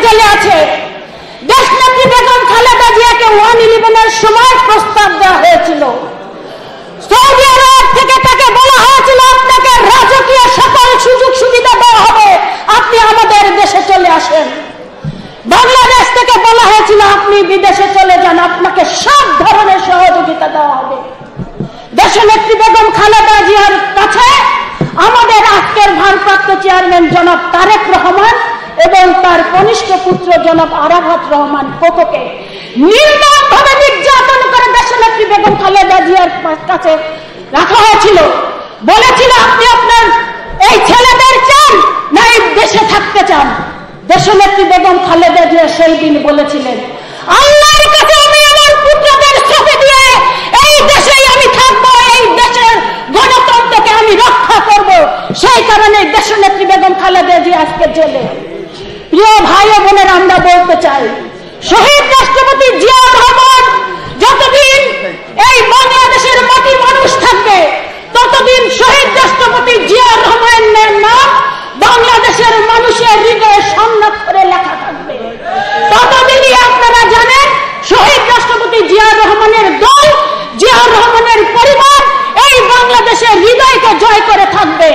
জেলে আছে। দেশনেত্রী বেগম খালেদা জিয়াকে 1/11 সময় প্রস্তাব দেওয়া হয়েছিল। সৌদি আরব থেকে তাকে বলা হয়েছিল আপনাকে রাজকীয় সকল সুযোগ সুবিধা দেওয়া হবে, আপনি আমাদের দেশে চলে আসেন। বাংলাদেশ থেকে বলা হয়েছিল আপনি বিদেশে চলে যান, আপনাকে সব ধরনের সহযোগিতা দেওয়া হবে। দেশনেত্রী বেগম খালেদা জিয়ার কাছে আমাদের আজকের ভারপ্রাপ্ত চেয়ারম্যান জনাব তারেক রহমান এবং তার কনিষ্ঠ পুত্র জনাব আরাফাত রহমান কোকোকে নির্মমভাবে নির্যাতন করে দেশনেত্রী বেগম খালেদা জিয়ার কাছে রাখা হয়েছিল। বলেছিল আপনি আপনার এই ছেলেদের চান না এই দেশে থাকতে চান। দেশনেত্রী বেগম খালেদা জিয়া সেই দিন বলেছিলেন আল্লাহর কাছে আমি আমার পুত্রদের সাথে দিয়ে এই দেশেই আমি থাকবো, এই দেশের গণতন্ত্রকে আমি রক্ষা করব। সেই কারণে দেশনেত্রী বেগম খালেদা জিয়া আজকে জেলে। প্রিয় ভাই ও বোনের, আমরা বলতে চাই শহীদ রাষ্ট্রপতি জিয়া রহমান যতদিন এই বাংলাদেশের মাটির মানুষ থাকবে ততদিন শহীদ রাষ্ট্রপতি জিয়া রহমানের নাম বাংলাদেশের মানুষের হৃদয়ে স্বর্ণাক্ষরে লেখা থাকবে। ততদিনই আপনারা জানেন শহীদ রাষ্ট্রপতি জিয়া রহমানের দল, জিয়া রহমানের পরিবার এই বাংলাদেশের হৃদয়কে জয় করে থাকবে।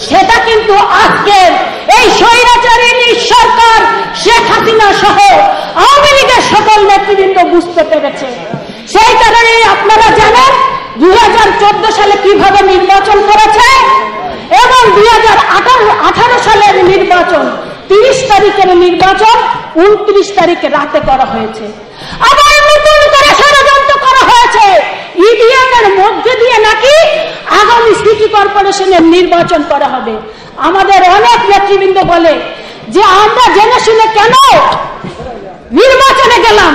সেটা কিন্তু আজকের এই স্বৈরাচারী সরকার শেখ হাসিনা সহ আওয়ামী লীগের সকল নেতৃবৃন্দ বুঝতে পেরেছে। সেই কারণে আপনারা জানেন 2014 সালে কিভাবে নির্বাচন করেছে এবং 2018 সালের নির্বাচন 30 তারিখের নির্বাচন 29 তারিখে রাতে করা হয়েছে। আবার নতুন করে ষড়যন্ত্র করা হয়েছে ইভিএমের মধ্যে দিয়ে নাকি আগামী সিটি কর্পোরেশনের নির্বাচন করা হবে। আমাদের অনেক নেতৃবৃন্দ বলে যে আমরা জেনে শুনে কেন নির্বাচনে গেলাম।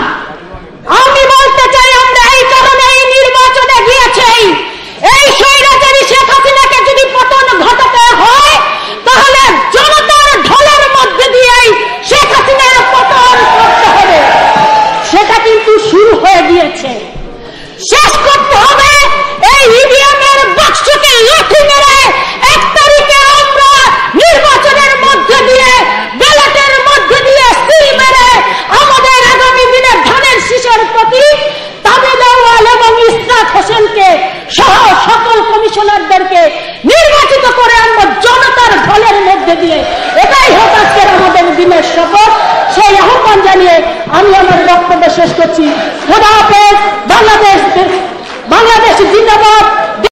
আমি বলতে চাই আমরা এই কারণে এই নির্বাচনে গিয়েছি, এই স্বৈরাচারী শেখ হাসিনাকে যদি পতন ঘটাতে হয় তাহলে জনতার ঢলের মধ্যে দিয়েই শেখ হাসিনার পতন করতে হবে। সেটা কিন্তু শুরু হয়ে গিয়েছে। শেষ করতে হবে এই ইভিএমের বাক্সকে লাঠি মেরে 1 তারিখে আমরা নির্বাচনের মধ্যে দিয়ে ব্যালটের মধ্যে দিয়ে সিল মেরে আমাদের আগামী দিনের ধানের শীষের প্রতি তাবিদ আউয়াল এবং ইসরাত হোসেনকে সহ সকল কমিশনারদেরকে নির্বাচিত করে আমরা জনতার ঢলের মধ্যে দিয়ে এটাই হোক আজকের আমাদের দিনের শপথ। সেই আহ্বান জানিয়ে আমি আমার বক্তব্য শেষ করছি। খোদা হাফেজ। বাংলাদেশ জিন্দাবাদ।